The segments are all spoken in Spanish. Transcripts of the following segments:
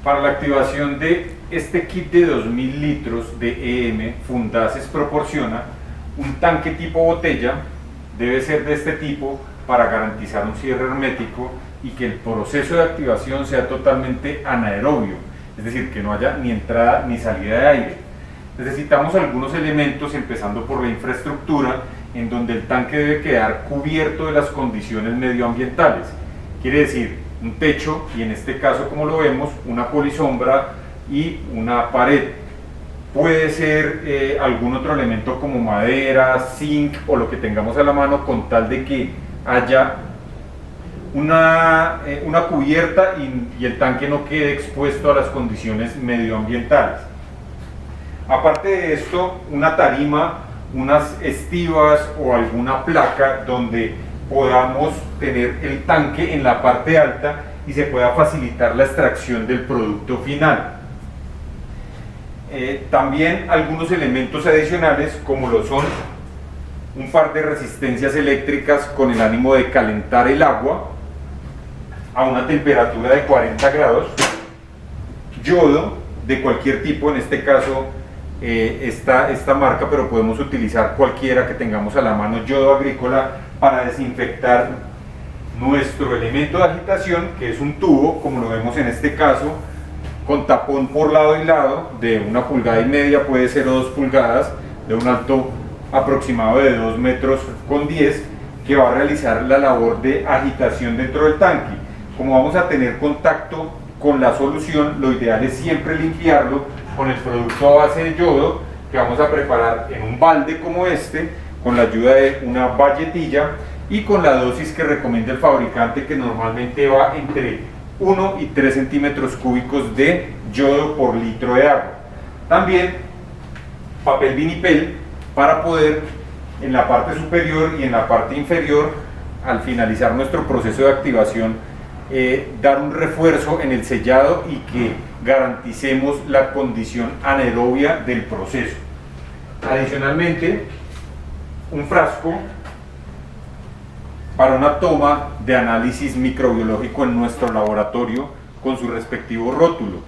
Para la activación de este kit de 2000 litros de EM, Fundaces proporciona un tanque tipo botella, debe ser de este tipo para garantizar un cierre hermético y que el proceso de activación sea totalmente anaerobio, es decir, que no haya ni entrada ni salida de aire. Necesitamos algunos elementos, empezando por la infraestructura, en donde el tanque debe quedar cubierto de las condiciones medioambientales. Quiere decir, un techo, y en este caso, como lo vemos, una polisombra y una pared. Puede ser algún otro elemento como madera, zinc o lo que tengamos a la mano, con tal de que haya una cubierta y el tanque no quede expuesto a las condiciones medioambientales. Aparte de esto, una tarima, unas estivas o alguna placa donde podamos tener el tanque en la parte alta y se pueda facilitar la extracción del producto final. También algunos elementos adicionales, como lo son un par de resistencias eléctricas con el ánimo de calentar el agua a una temperatura de 40 grados, yodo de cualquier tipo, en este caso esta marca, pero podemos utilizar cualquiera que tengamos a la mano, yodo agrícola, para desinfectar nuestro elemento de agitación, que es un tubo, como lo vemos en este caso, con tapón por lado y lado de 1,5 pulgadas, puede ser, o 2 pulgadas, de un alto aproximado de 2,10 metros, que va a realizar la labor de agitación dentro del tanque. Como vamos a tener contacto con la solución, lo ideal es siempre limpiarlo con el producto a base de yodo, que vamos a preparar en un balde como este, con la ayuda de una bayetilla y con la dosis que recomienda el fabricante, que normalmente va entre 1 y 3 centímetros cúbicos de yodo por litro de agua. También papel vinipel para poder, en la parte superior y en la parte inferior, al finalizar nuestro proceso de activación, dar un refuerzo en el sellado y que garanticemos la condición anaerobia del proceso. Adicionalmente, un frasco para una toma de análisis microbiológico en nuestro laboratorio con su respectivo rótulo.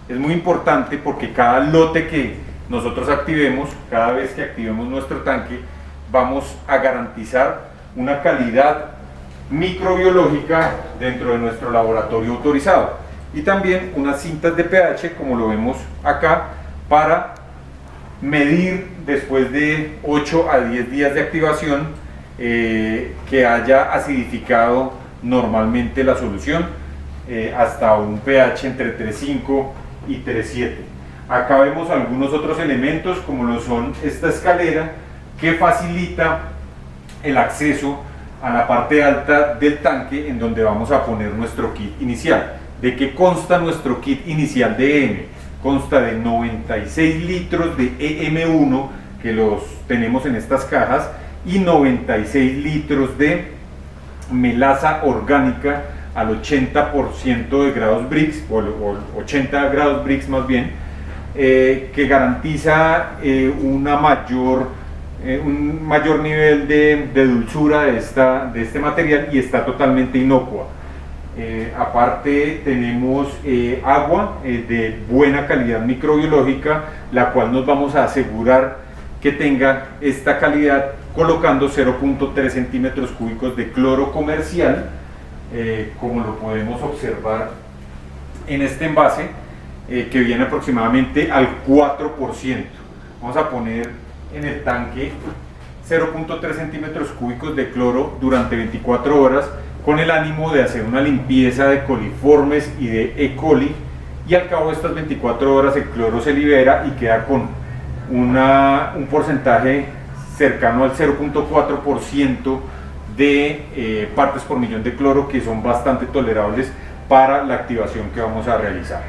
Es muy importante porque cada lote que nosotros activemos, cada vez que activemos nuestro tanque, vamos a garantizar una calidad microbiológica dentro de nuestro laboratorio autorizado. Y también unas cintas de pH, como lo vemos acá, para medir después de 8 a 10 días de activación que haya acidificado normalmente la solución hasta un pH entre 3,5 y 3,7. Acá vemos algunos otros elementos, como lo son esta escalera, que facilita el acceso a la parte alta del tanque, en donde vamos a poner nuestro kit inicial. ¿De qué consta nuestro kit inicial de EM? Consta de 96 litros de EM1, que los tenemos en estas cajas, y 96 litros de melaza orgánica al 80% de grados Brix, o 80 grados Brix más bien, que garantiza un mayor nivel de dulzura de este material, y está totalmente inocua. Aparte tenemos agua de buena calidad microbiológica, la cual nos vamos a asegurar que tenga esta calidad colocando 0,3 centímetros cúbicos de cloro comercial, como lo podemos observar en este envase, que viene aproximadamente al 4%. Vamos a poner en el tanque 0,3 centímetros cúbicos de cloro durante 24 horas, con el ánimo de hacer una limpieza de coliformes y de E. coli, y al cabo de estas 24 horas el cloro se libera y queda con un porcentaje cercano al 0,4% de partes por millón de cloro, que son bastante tolerables para la activación que vamos a realizar.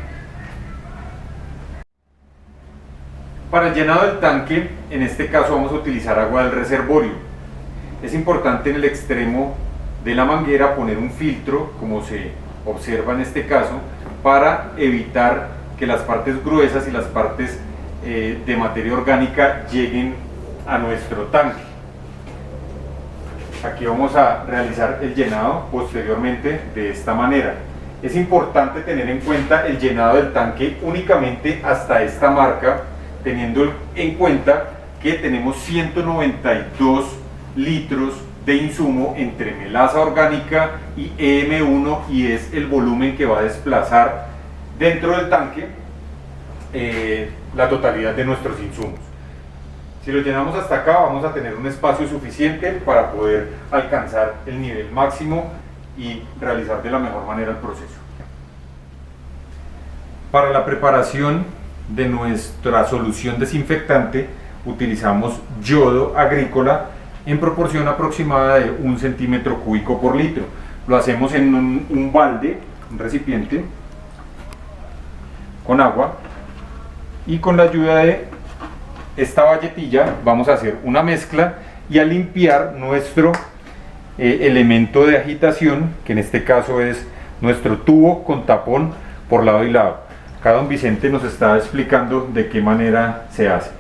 Para el llenado del tanque, en este caso vamos a utilizar agua del reservorio. Es importante en el extremo de la manguera poner un filtro, como se observa en este caso, para evitar que las partes gruesas y las partes de materia orgánica lleguen a nuestro tanque. Aquí vamos a realizar el llenado posteriormente de esta manera. Es importante tener en cuenta el llenado del tanque únicamente hasta esta marca, teniendo en cuenta que tenemos 192 litros de insumo entre melaza orgánica y EM1, y es el volumen que va a desplazar dentro del tanque la totalidad de nuestros insumos. Si lo llenamos hasta acá, vamos a tener un espacio suficiente para poder alcanzar el nivel máximo y realizar de la mejor manera el proceso. Para la preparación de nuestra solución desinfectante utilizamos yodo agrícola en proporción aproximada de 1 centímetro cúbico por litro. Lo hacemos en un balde, un recipiente con agua, y con la ayuda de esta bayetilla vamos a hacer una mezcla y a limpiar nuestro elemento de agitación, que en este caso es nuestro tubo con tapón por lado y lado. Acá don Vicente nos está explicando de qué manera se hace.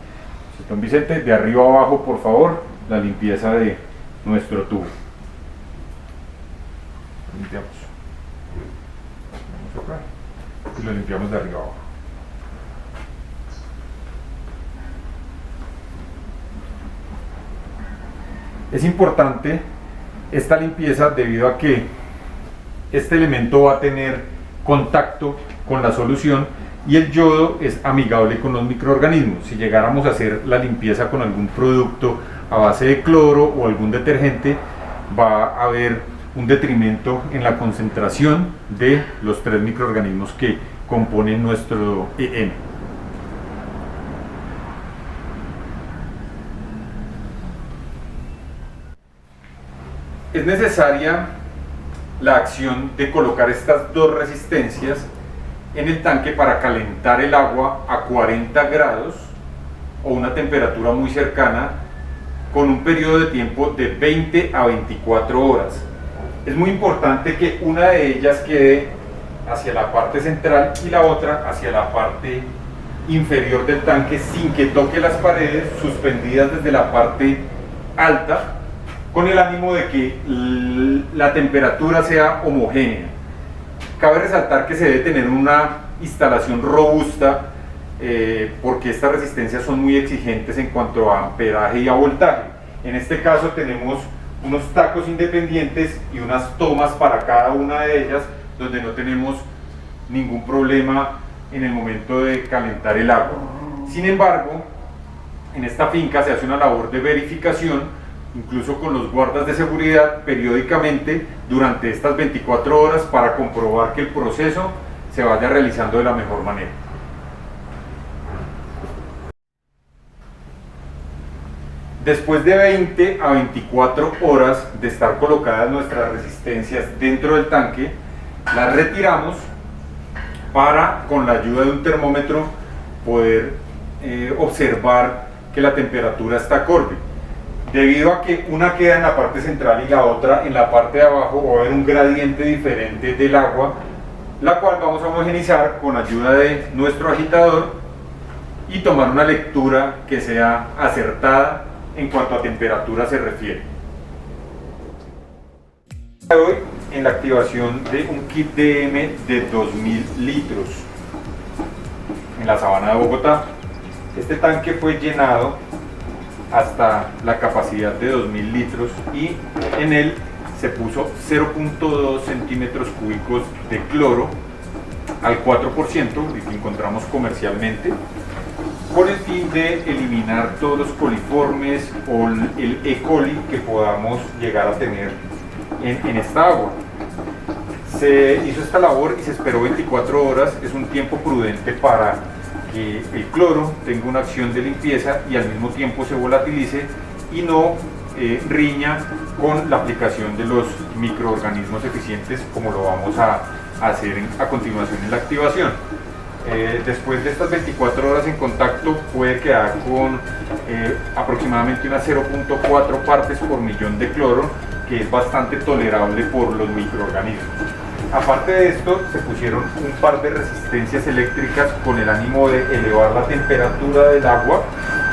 Don Vicente, de arriba a abajo, por favor, la limpieza de nuestro tubo. Limpiamos. Vamos acá y lo limpiamos de arriba a abajo. Es importante esta limpieza debido a que este elemento va a tener contacto con la solución y el yodo es amigable con los microorganismos. Si llegáramos a hacer la limpieza con algún producto a base de cloro o algún detergente, va a haber un detrimento en la concentración de los 3 microorganismos que componen nuestro EM. Es necesaria la acción de colocar estas 2 resistencias en el tanque para calentar el agua a 40 grados o una temperatura muy cercana, con un periodo de tiempo de 20 a 24 horas. Es muy importante que una de ellas quede hacia la parte central y la otra hacia la parte inferior del tanque, sin que toque las paredes, suspendidas desde la parte alta, con el ánimo de que la temperatura sea homogénea. Cabe resaltar que se debe tener una instalación robusta, porque estas resistencias son muy exigentes en cuanto a amperaje y a voltaje. En este caso tenemos unos tacos independientes y unas tomas para cada una de ellas, donde no tenemos ningún problema en el momento de calentar el agua. Sin embargo, en esta finca se hace una labor de verificación, incluso con los guardas de seguridad, periódicamente durante estas 24 horas, para comprobar que el proceso se vaya realizando de la mejor manera. Después de 20 a 24 horas de estar colocadas nuestras resistencias dentro del tanque, las retiramos para, con la ayuda de un termómetro, poder observar que la temperatura está acorde. Debido a que una queda en la parte central y la otra en la parte de abajo, va a haber un gradiente diferente del agua, la cual vamos a homogenizar con ayuda de nuestro agitador y tomar una lectura que sea acertada en cuanto a temperatura se refiere. Hoy en la activación de un kit DM de 2000 litros en la sabana de Bogotá. Este tanque fue llenado hasta la capacidad de 2000 litros y en él se puso 0.2 centímetros cúbicos de cloro al 4%, el que encontramos comercialmente, con el fin de eliminar todos los coliformes o el E. coli que podamos llegar a tener en esta agua. Se hizo esta labor y se esperó 24 horas, es un tiempo prudente para que el cloro tenga una acción de limpieza y al mismo tiempo se volatilice y no riña con la aplicación de los microorganismos eficientes, como lo vamos a hacer a continuación en la activación. Después de estas 24 horas en contacto, puede quedar con aproximadamente unas 0.4 partes por millón de cloro, que es bastante tolerable por los microorganismos. Aparte de esto, se pusieron un par de resistencias eléctricas con el ánimo de elevar la temperatura del agua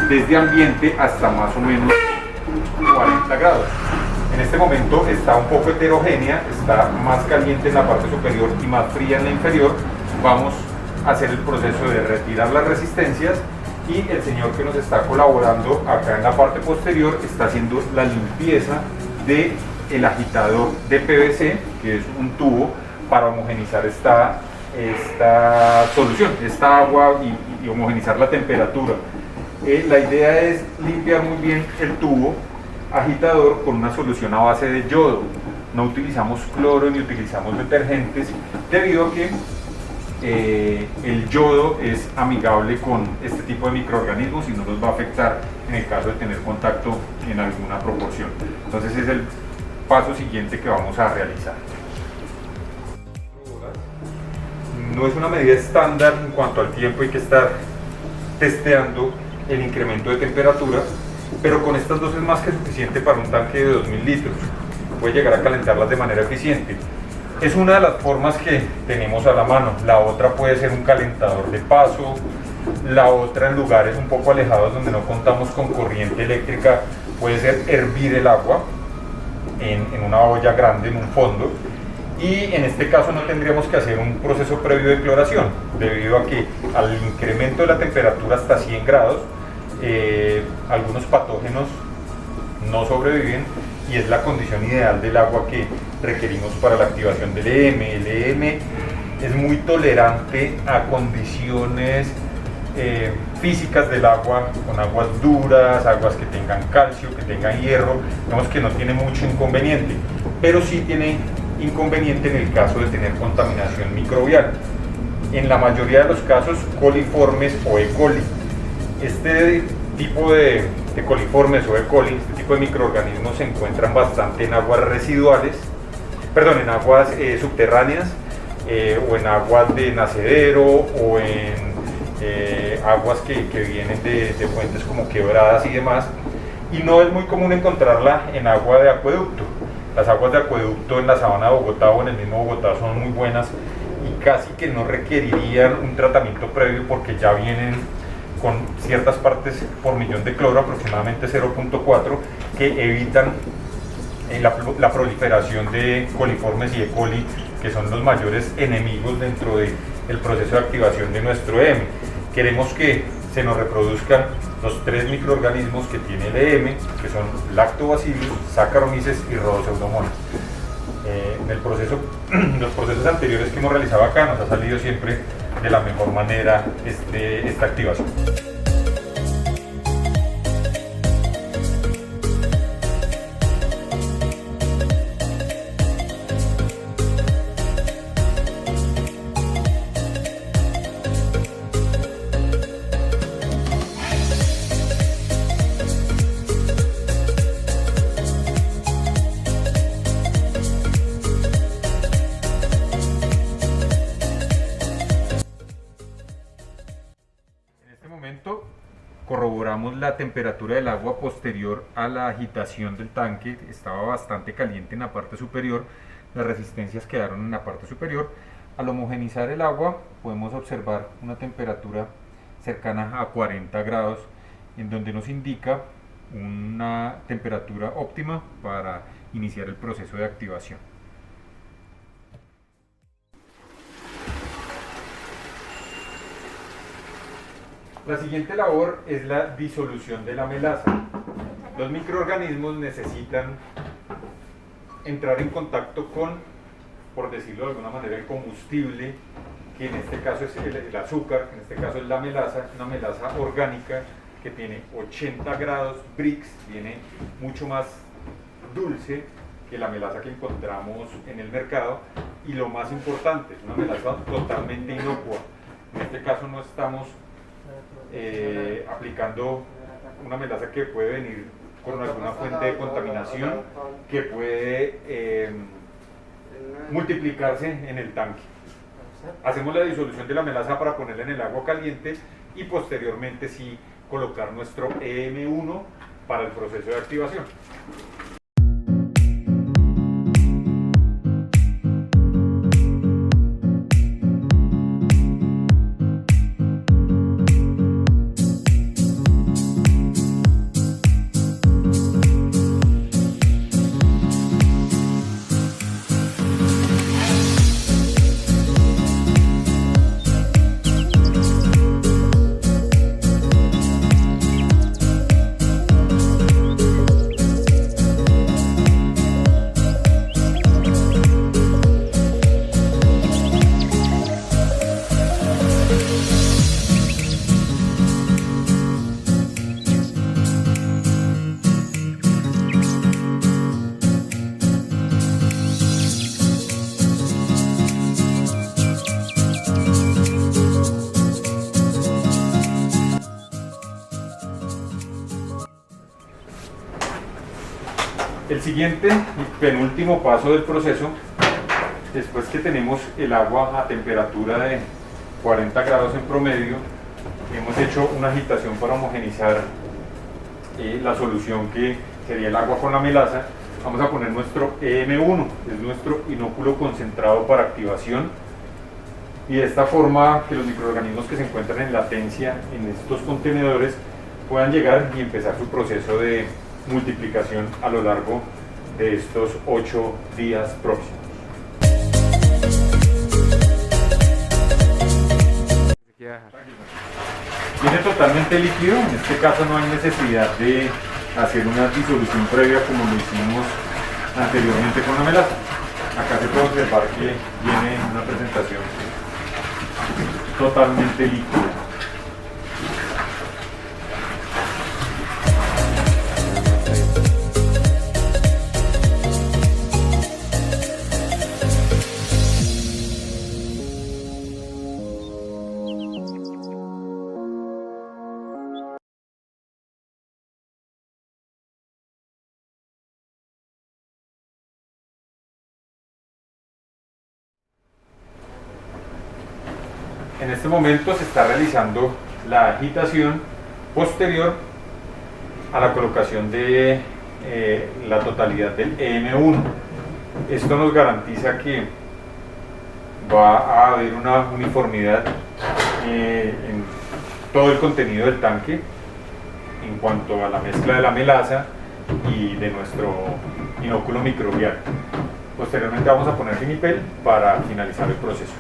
desde ambiente hasta más o menos 40 grados. En este momento está un poco heterogénea, está más caliente en la parte superior y más fría en la inferior. Vamos a hacer el proceso de retirar las resistencias y el señor que nos está colaborando acá en la parte posterior está haciendo la limpieza del agitador de PVC, que es un tubo para homogenizar esta solución, esta agua y homogenizar la temperatura. La idea es limpiar muy bien el tubo agitador con una solución a base de yodo. No utilizamos cloro ni utilizamos detergentes debido a que el yodo es amigable con este tipo de microorganismos y no nos va a afectar en el caso de tener contacto en alguna proporción. Entonces es el paso siguiente que vamos a realizar. No es una medida estándar en cuanto al tiempo, hay que estar testeando el incremento de temperatura, pero con estas dos es más que suficiente para un tanque de 2000 litros. Puede llegar a calentarlas de manera eficiente. Es una de las formas que tenemos a la mano. La otra puede ser un calentador de paso, la otra en lugares un poco alejados donde no contamos con corriente eléctrica puede ser hervir el agua en una olla grande, en un fondo, y en este caso no tendríamos que hacer un proceso previo de cloración debido a que al incremento de la temperatura hasta 100 grados algunos patógenos no sobreviven y es la condición ideal del agua que requerimos para la activación del EM. El EM es muy tolerante a condiciones físicas del agua, con aguas duras, aguas que tengan calcio, que tengan hierro. Vemos que no tiene mucho inconveniente, pero sí tiene inconveniente en el caso de tener contaminación microbial. En la mayoría de los casos, coliformes o E. coli. Este tipo de coliformes o E. coli, este tipo de microorganismos se encuentran bastante en aguas residuales, en aguas subterráneas o en aguas de nacedero o en aguas que vienen de fuentes como quebradas y demás, y no es muy común encontrarla en agua de acueducto. Las aguas de acueducto en la sabana de Bogotá o en el mismo Bogotá son muy buenas y casi que no requerirían un tratamiento previo porque ya vienen con ciertas partes por millón de cloro, aproximadamente 0.4, que evitan la proliferación de coliformes y E. coli, que son los mayores enemigos dentro del proceso de activación de nuestro EM. Queremos que se nos reproduzcan los tres microorganismos que tiene el EM, que son Lactobacillus, Saccharomyces y Rhodopseudomonas. Los procesos anteriores que hemos realizado acá nos ha salido siempre de la mejor manera esta activación. Corroboramos la temperatura del agua posterior a la agitación del tanque, estaba bastante caliente en la parte superior, las resistencias quedaron en la parte superior. Al homogenizar el agua podemos observar una temperatura cercana a 40 grados, en donde nos indica una temperatura óptima para iniciar el proceso de activación. La siguiente labor es la disolución de la melaza. Los microorganismos necesitan entrar en contacto con, por decirlo de alguna manera, el combustible, que en este caso es el azúcar, que en este caso es la melaza, una melaza orgánica que tiene 80 grados Brix, viene mucho más dulce que la melaza que encontramos en el mercado, y lo más importante, es una melaza totalmente inocua. En este caso no estamos aplicando una melaza que puede venir con alguna fuente de contaminación que puede multiplicarse en el tanque. Hacemos la disolución de la melaza para ponerla en el agua caliente y posteriormente sí colocar nuestro EM1 para el proceso de activación. El siguiente y penúltimo paso del proceso, después que tenemos el agua a temperatura de 40 grados en promedio, hemos hecho una agitación para homogenizar la solución que sería el agua con la melaza. Vamos a poner nuestro EM1, que es nuestro inóculo concentrado para activación, y de esta forma que los microorganismos que se encuentran en latencia en estos contenedores puedan llegar y empezar su proceso de multiplicación a lo largo de estos 8 días próximos. Viene totalmente líquido, en este caso no hay necesidad de hacer una disolución previa como lo hicimos anteriormente con la melaza. Acá se puede observar que viene una presentación totalmente líquida. En este momento se está realizando la agitación posterior a la colocación de la totalidad del EM1. Esto nos garantiza que va a haber una uniformidad en todo el contenido del tanque en cuanto a la mezcla de la melaza y de nuestro inóculo microbial. Posteriormente vamos a poner finipel para finalizar el proceso.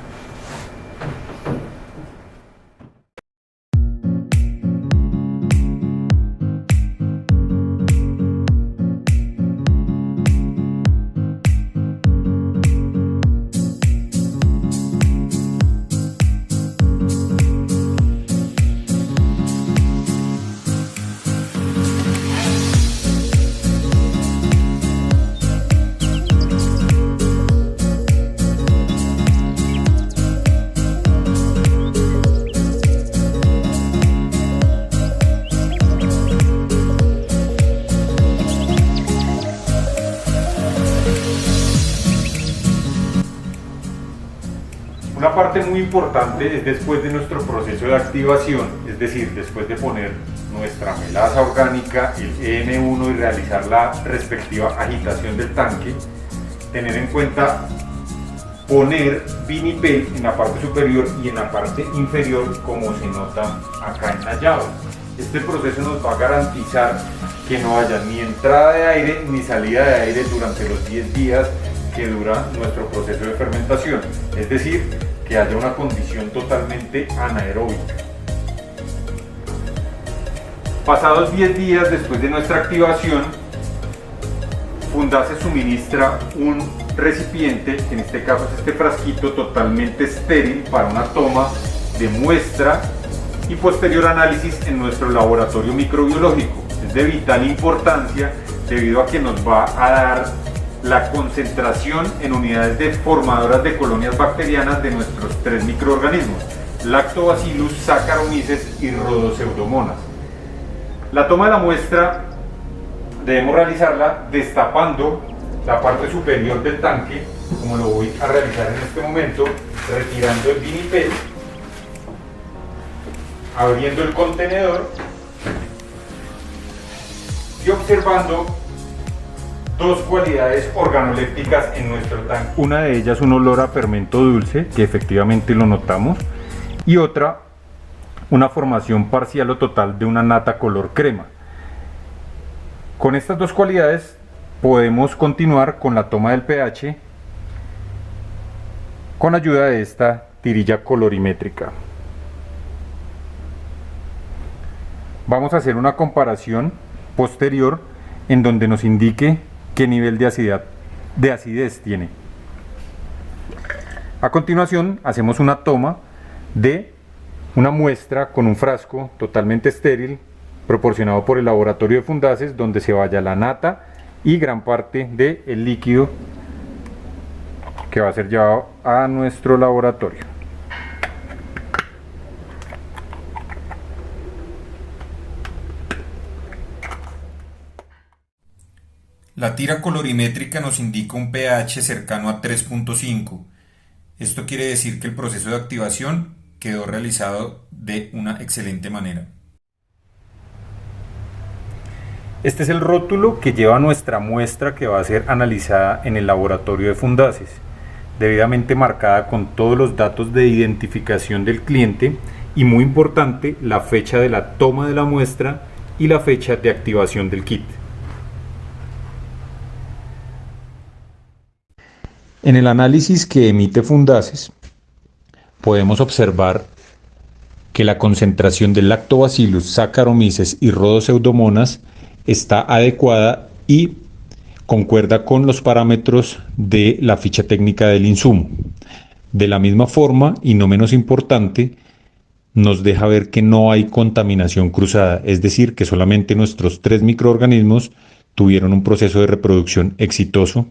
Una parte muy importante es después de nuestro proceso de activación, es decir, después de poner nuestra melaza orgánica, el EM1 y realizar la respectiva agitación del tanque, tener en cuenta poner vinipel en la parte superior y en la parte inferior como se nota acá en la llave. Este proceso nos va a garantizar que no haya ni entrada de aire ni salida de aire durante los 10 días que dura nuestro proceso de fermentación, es decir, que haya una condición totalmente anaeróbica. Pasados 10 días después de nuestra activación, Fundase suministra un recipiente, que en este caso es este frasquito totalmente estéril para una toma de muestra y posterior análisis en nuestro laboratorio microbiológico. Es de vital importancia debido a que nos va a dar la concentración en unidades de formadoras de colonias bacterianas de nuestros 3 microorganismos: Lactobacillus, Saccharomyces y Rhodopseudomonas. La toma de la muestra debemos realizarla destapando la parte superior del tanque, como lo voy a realizar en este momento, retirando el vinipel, abriendo el contenedor y observando dos cualidades organolépticas en nuestro tanque. Una de ellas un olor a fermento dulce, que efectivamente lo notamos, y otra una formación parcial o total de una nata color crema. Con estas dos cualidades podemos continuar con la toma del pH con ayuda de esta tirilla colorimétrica. Vamos a hacer una comparación posterior en donde nos indique qué nivel de acidez tiene. A continuación hacemos una toma de una muestra con un frasco totalmente estéril proporcionado por el laboratorio de Fundaces, donde se vaya la nata y gran parte del líquido que va a ser llevado a nuestro laboratorio. La tira colorimétrica nos indica un pH cercano a 3.5. Esto quiere decir que el proceso de activación quedó realizado de una excelente manera. Este es el rótulo que lleva nuestra muestra que va a ser analizada en el laboratorio de Fundaces, debidamente marcada con todos los datos de identificación del cliente y, muy importante, la fecha de la toma de la muestra y la fecha de activación del kit. En el análisis que emite Fundaces podemos observar que la concentración del Lactobacillus, Saccharomyces y Rhodopseudomonas está adecuada y concuerda con los parámetros de la ficha técnica del insumo. De la misma forma, y no menos importante, nos deja ver que no hay contaminación cruzada, es decir, que solamente nuestros 3 microorganismos tuvieron un proceso de reproducción exitoso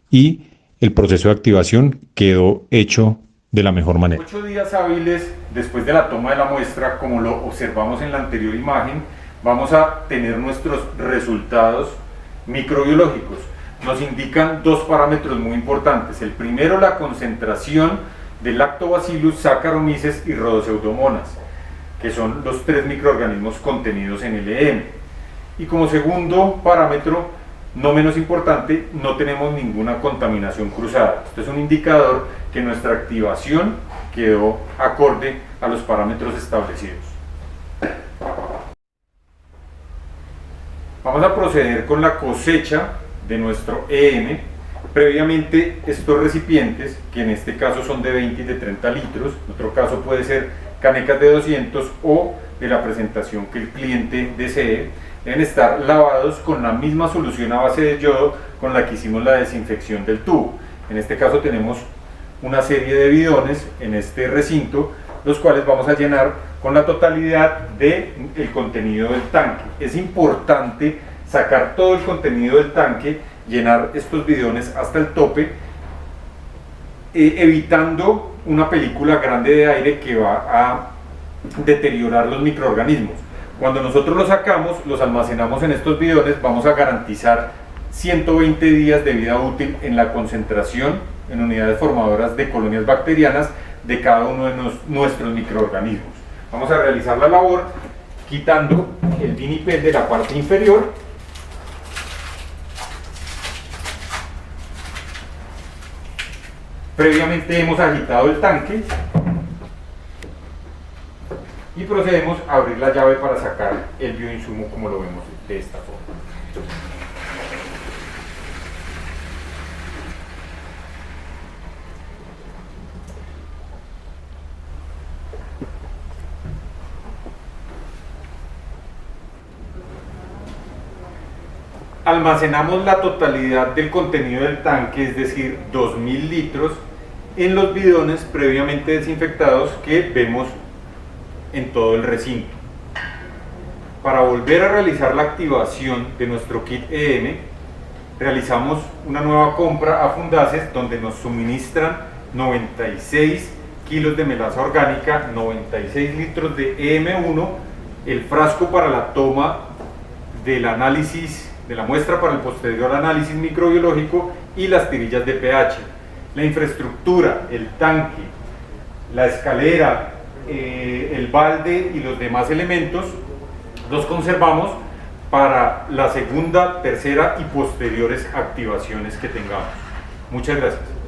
y el proceso de activación quedó hecho de la mejor manera. 8 días hábiles después de la toma de la muestra, como lo observamos en la anterior imagen, vamos a tener nuestros resultados microbiológicos. Nos indican 2 parámetros muy importantes. El primero, la concentración de Lactobacillus, Saccharomyces y Rhodopseudomonas, que son los 3 microorganismos contenidos en el EM. Y como segundo parámetro, no menos importante, no tenemos ninguna contaminación cruzada. Esto es un indicador que nuestra activación quedó acorde a los parámetros establecidos. Vamos a proceder con la cosecha de nuestro EM. Previamente, estos recipientes, que en este caso son de 20 y de 30 litros, en otro caso puede ser canecas de 200 o de la presentación que el cliente desee, deben estar lavados con la misma solución a base de yodo con la que hicimos la desinfección del tubo. En este caso tenemos una serie de bidones en este recinto, los cuales vamos a llenar con la totalidad del contenido del tanque. Es importante sacar todo el contenido del tanque, llenar estos bidones hasta el tope, evitando una película grande de aire que va a deteriorar los microorganismos. Cuando nosotros los sacamos, los almacenamos en estos bidones, vamos a garantizar 120 días de vida útil en la concentración en unidades formadoras de colonias bacterianas de cada uno de nuestros microorganismos. Vamos a realizar la labor quitando el vinipel de la parte inferior. Previamente hemos agitado el tanque y procedemos a abrir la llave para sacar el bioinsumo, como lo vemos de esta forma. Almacenamos la totalidad del contenido del tanque, es decir, 2000 litros, en los bidones previamente desinfectados que vemos en todo el recinto. Para volver a realizar la activación de nuestro kit EM, realizamos una nueva compra a Fundaces, donde nos suministran 96 kilos de melaza orgánica, 96 litros de EM1, el frasco para la toma del análisis de la muestra para el posterior análisis microbiológico y las tirillas de pH. La infraestructura, el tanque, la escalera, el balde y los demás elementos los conservamos para la segunda, tercera y posteriores activaciones que tengamos. Muchas gracias.